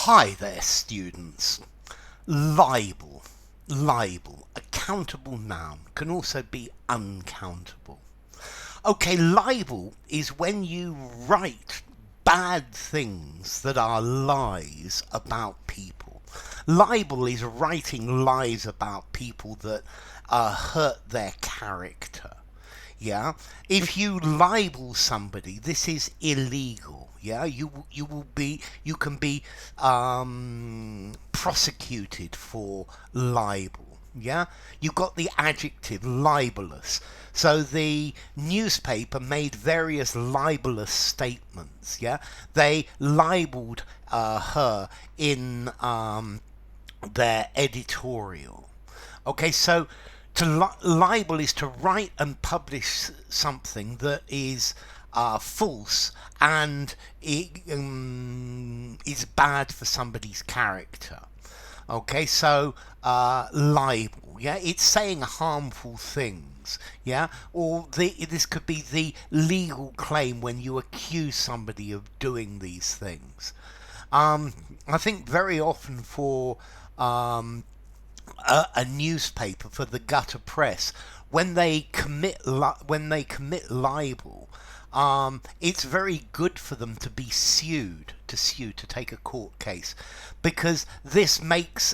Hi there, students. Libel. Libel. A countable noun can also be uncountable. Okay, libel is when you write bad things that are lies about people. Libel is writing lies about people that hurt their character. Yeah, if you libel somebody, this is illegal. Yeah, you can be prosecuted for libel. Yeah, you got the adjective libellous. So the newspaper made various libellous statements. Yeah, they libelled her in their editorial. Okay, so to libel is to write and publish something that is false and it is bad for somebody's character. Okay, so libel, yeah, it's saying harmful things, yeah, or this could be the legal claim when you accuse somebody of doing these things. I think very often for a newspaper, for the gutter press, when they commit libel, it's very good for them to be sued, to take a court case, because this makes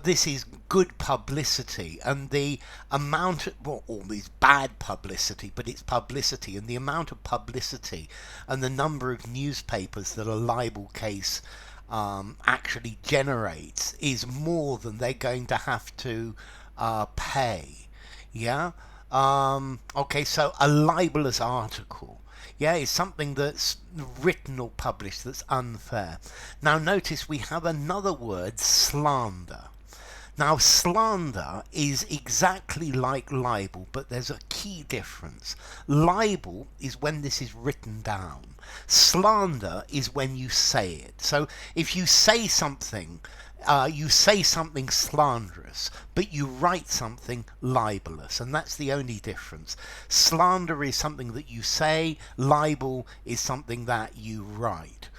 this is good publicity, and the amount, well, always bad publicity, but it's publicity, and the amount of publicity and the number of newspapers that a libel case actually generates is more than they're going to have to pay. Yeah. Okay, so a libelous article, yeah, is something that's written or published that's unfair. Now notice we have another word, slander. Now, slander is exactly like libel, but there's a key difference. Libel is when this is written down. Slander is when you say it. So if you say something slanderous, but you write something libelous, and that's the only difference. Slander is something that you say, libel is something that you write.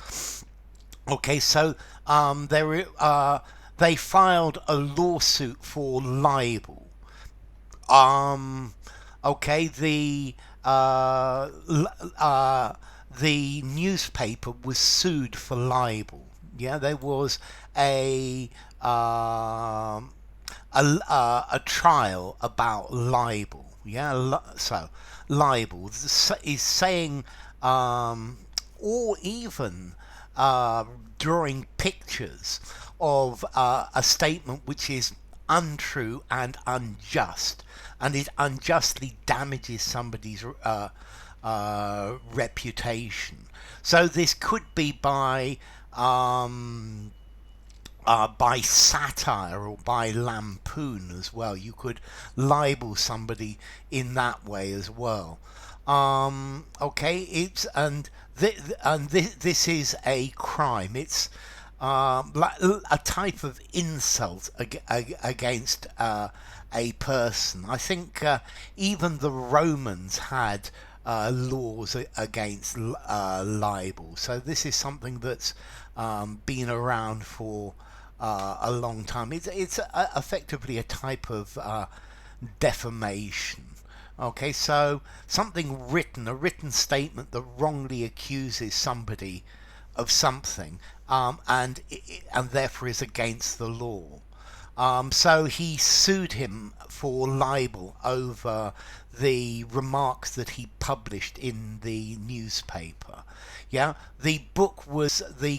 Okay, so they filed a lawsuit for libel. Okay, the newspaper was sued for libel. Yeah, there was a trial about libel. Yeah, so libel is saying, or even drawing pictures of a statement which is untrue and unjust, and it unjustly damages somebody's reputation. So this could be by satire or by lampoon as well. You could libel somebody in that way as well. Okay, it's this is a crime. It's a type of insult against a person. I think even the Romans had laws against libel. So this is something that's been around for a long time. It's effectively a type of defamation. Okay, so something written, a written statement that wrongly accuses somebody of something, and therefore is against the law. So he sued him for libel over the remarks that he published in the newspaper. Yeah, the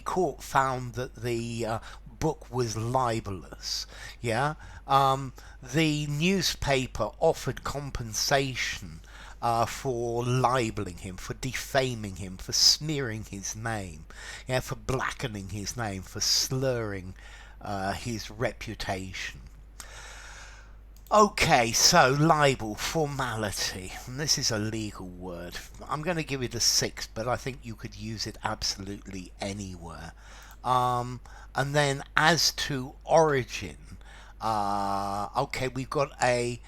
court found that the book was libelous. Yeah, the newspaper offered compensation for libeling him, for defaming him, for smearing his name, yeah, for blackening his name, for slurring his reputation. Okay, so libel, formality, and this is a legal word. I'm going to give it a 6, but I think you could use it absolutely anywhere. And then as to origin, okay, we've got a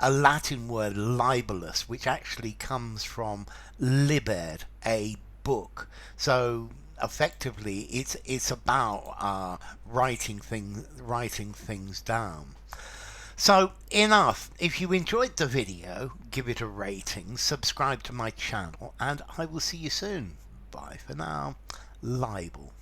Latin word, libellous, which actually comes from liber, a book. So effectively it's about writing things down. So enough. If you enjoyed the video, give it a rating, subscribe to my channel, and I will see you soon. Bye for now. Libel.